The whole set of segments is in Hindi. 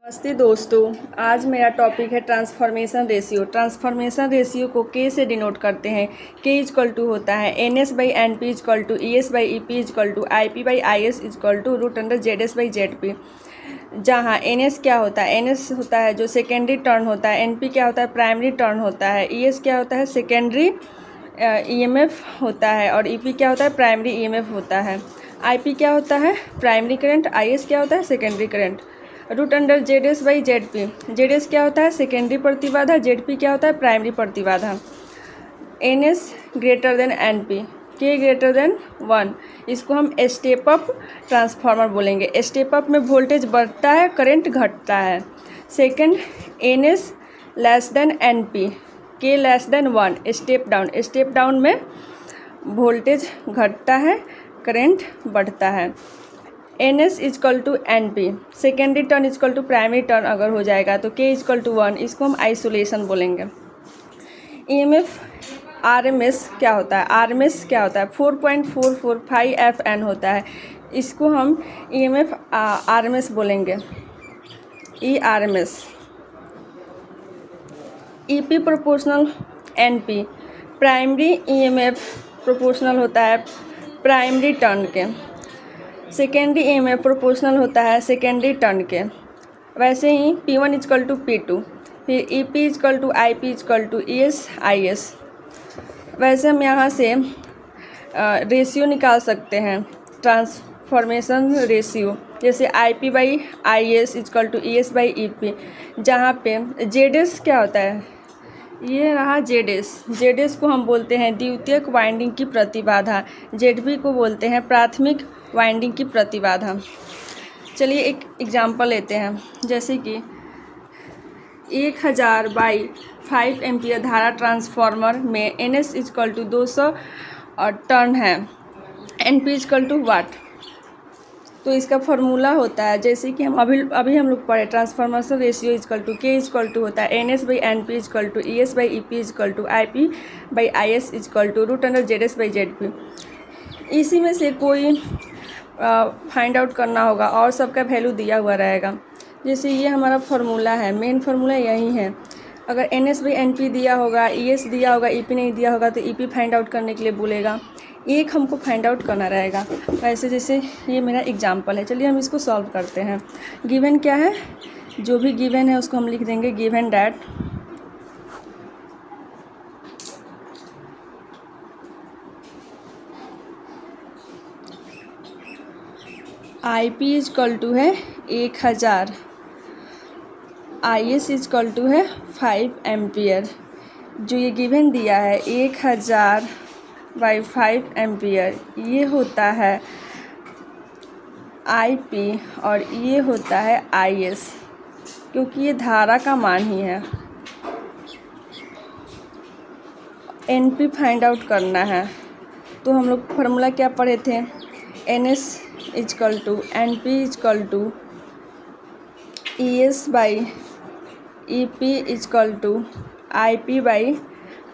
नमस्ते दोस्तों, आज मेरा टॉपिक है ट्रांसफॉर्मेशन रेशियो। ट्रांसफॉर्मेशन रेशियो को के से डिनोट करते हैं। के इजक्वल टू होता है N S by N P equal to E S by E P equal to I P by I S equal to root under Z S by Z P. जहाँ एन एस क्या होता है, एन एस होता है जो सेकेंडरी टर्न होता है, एन पी क्या होता है प्राइमरी टर्न होता है, ई एस क्या होता है सेकेंडरी ई एम एफ होता है और ई पी क्या होता है प्राइमरी ई एम एफ होता है। आई पी क्या होता है प्राइमरी करंट, आई एस क्या होता है secondary current. Root under Z S by Z P, Z S क्या होता है सेकेंडरी प्रतिबाधा, जेड पी क्या होता है प्राइमरी प्रतिबाधा। N S greater than N P, K greater than 1, इसको हम स्टेप अप ट्रांसफार्मर बोलेंगे। स्टेप अप में वोल्टेज बढ़ता है, करंट घटता है। Second, N S less than N P, K less than 1, step down. Step down में वोल्टेज घटता है, करंट बढ़ता है। N S equal to N P, secondary turn equal to primary turn अगर हो जाएगा तो के इजक्वल टू 1, इसको हम आइसोलेशन बोलेंगे। E M F R M S क्या होता है, आर एम एस क्या होता है 4.445 एफ एन होता है, इसको हम E M F R M S बोलेंगे, E R M S. E P proportional N P, primary E M F proportional होता है प्राइमरी टर्न के, secondary E M F proportional होता है सेकेंडरी टर्न के। वैसे ही P one equal to P two, फिर E P equal to I P equal to E S I S. वैसे हम यहाँ से रेशियो निकाल सकते हैं, ट्रांसफॉर्मेशन रेशियो, जैसे I P by I S equal to E S by E P, जहाँ पे जेड एस क्या होता है, ये रहा जेड एस। जेड एस को हम बोलते हैं द्वितीयक वाइंडिंग की प्रतिबाधा, जेड बी को बोलते हैं प्राथमिक वाइंडिंग की प्रतिबाधा। चलिए एक एग्जांपल लेते हैं, जैसे कि 1000 बाई 5 एम्पियर धारा ट्रांसफार्मर में N S equal to 200 turn है, N P equal to watt. तो इसका फॉर्मूला होता है, जैसे कि हम अभी हम लोग पढ़े, transformation ratio equal to K equal to होता है N S by N P equal to E S by E P equal to I P by I S equal to root under Z S by Z P. इसी में से कोई फाइंड आउट करना होगा और सबका वैल्यू दिया हुआ रहेगा। जैसे ये हमारा फार्मूला है, मेन फार्मूला यही है। अगर N S by N P दिया होगा, ई एस दिया होगा, ई पी नहीं दिया होगा तो ई पी फाइंड आउट करने के लिए बोलेगा, एक हमको फाइंड आउट करना रहेगा। वैसे जैसे ये मेरा एग्जांपल है, चलिए हम इसको सॉल्व करते हैं। गिवन क्या है, जो भी गिवन है उसको हम लिख देंगे given that I P equal to है 1000, आई एस इजक्वल टू है 5 एम्पियर। जो ये गिवन दिया है 1000 बाई 5 एम्पियर, ये होता है आई पी और ये होता है आई एस, क्योंकि ये धारा का मान ही है। एन पी फाइंड आउट करना है, तो हम लोग फार्मूला क्या पढ़े थे, N S equal to N P equal to E S by E P equal to I P by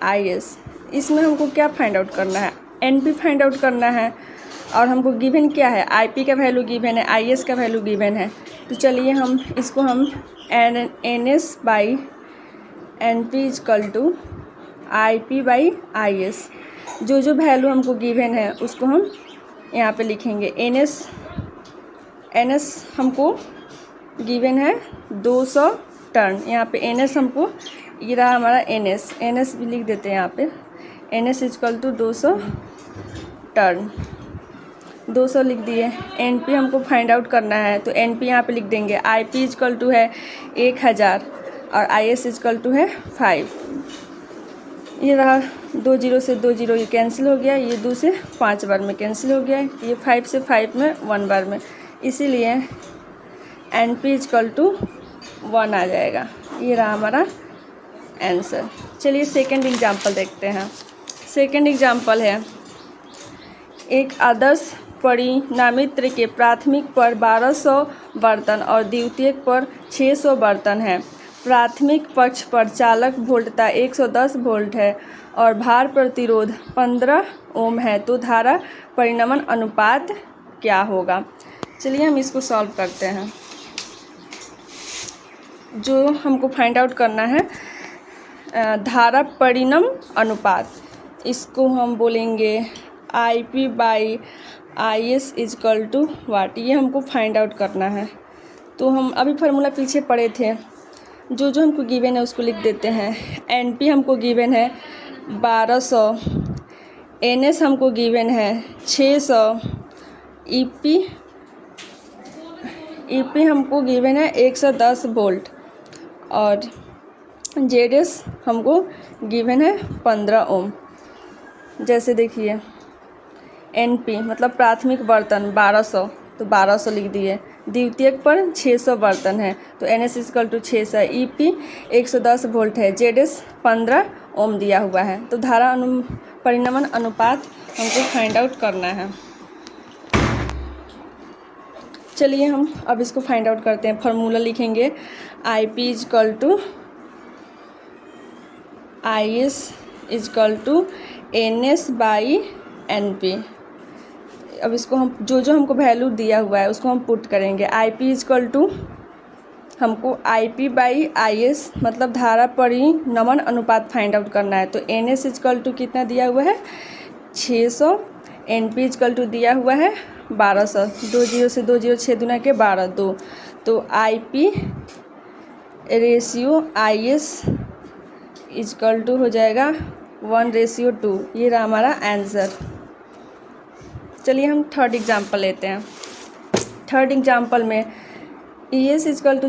I S. इसमें हमको क्या फाइंड आउट करना है, एन पी फाइंड आउट करना है, और हमको गिवन क्या है, आई पी का वैल्यू गिवन है, आई एस का वैल्यू गिवन है। तो चलिए हम इसको हम N S by N P equal to I P by I S, जो जो वैल्यू हमको गिवन है उसको हम यहाँ पे लिखेंगे। एन एस हमको गिवन है 200 टर्न, यहाँ पे एन एस हमको, ये रहा हमारा एन एस भी लिख देते हैं यहाँ पे, N S equal to 200 turn, 200 लिख दिए। एन पी हमको फाइंड आउट करना है, तो एन पी यहाँ पे लिख देंगे, आई पी इजक्वल टू है 1000 और आई एस इजक्वल टू है 5। ये रहा 2 0 से 2 0 ये कैंसिल हो गया, ये 2 से 5 बार में कैंसिल हो गया, ये 5 से 5 में 1 बार में, इसीलिए एन पी इजक्वल टू 1 आ जाएगा। ये रहा हमारा आंसर। चलिए सेकंड एग्जांपल देखते हैं। सेकंड एग्जांपल है, एक आदर्श परिनामित्र के प्राथमिक पर 1200 बर्तन और द्वितीयक पर 600 बर्तन है। प्राथमिक पक्ष पर चालक वोल्टता 110 वोल्ट है और भार प्रतिरोध 15 ओम है, तो धारा परिनमन अनुपात क्या होगा। चलिए हम इसको सॉल्व करते हैं। जो हमको फाइंड आउट करना है धारा परिणम अनुपात, इसको हम बोलेंगे IP/IS इजकल टू वाट, ये हमको फाइंड आउट करना है। तो हम अभी फार्मूला पीछे पढ़े थे, जो जो हमको गिवन है उसको लिख देते हैं। NP हमको गिवन है 1200, NS हमको गिवन है 600, EP हमको गिवन है 110 वोल्ट और ZS हमको गिवन है 15 ओम। जैसे देखिए NP मतलब प्राथमिक बर्तन 1200, तो 1200 लिख दिए। द्वितीयक पर 600 बर्तन है तो NS equal to 600, EP 110 volt है, ZS 15 ओम दिया हुआ है। तो धारा परिणमन अनुपात हमको फाइंड आउट करना है। चलिए हम अब इसको फाइंड आउट करते हैं। फार्मूला लिखेंगे IP equal to IS equal to NS/NP। अब इसको हम जो जो हमको वैल्यू दिया हुआ है उसको हम पुट करेंगे। IP इजकल टू हमको IP/IS मतलब धारा परिणमन अनुपात फाइंड आउट करना है। तो NS इजकल टू कितना दिया हुआ है 600, NP इजकल टू दिया हुआ है 1200, 2 0 से 2 0 6 दूना के 12 2, तो IP ratio IS equal to हो जाएगा 1:2। ये रहा हमारा आंसर। चलिए हम थर्ड एग्जाम्पल लेते हैं। थर्ड एग्जाम्पल में ES इजकल टू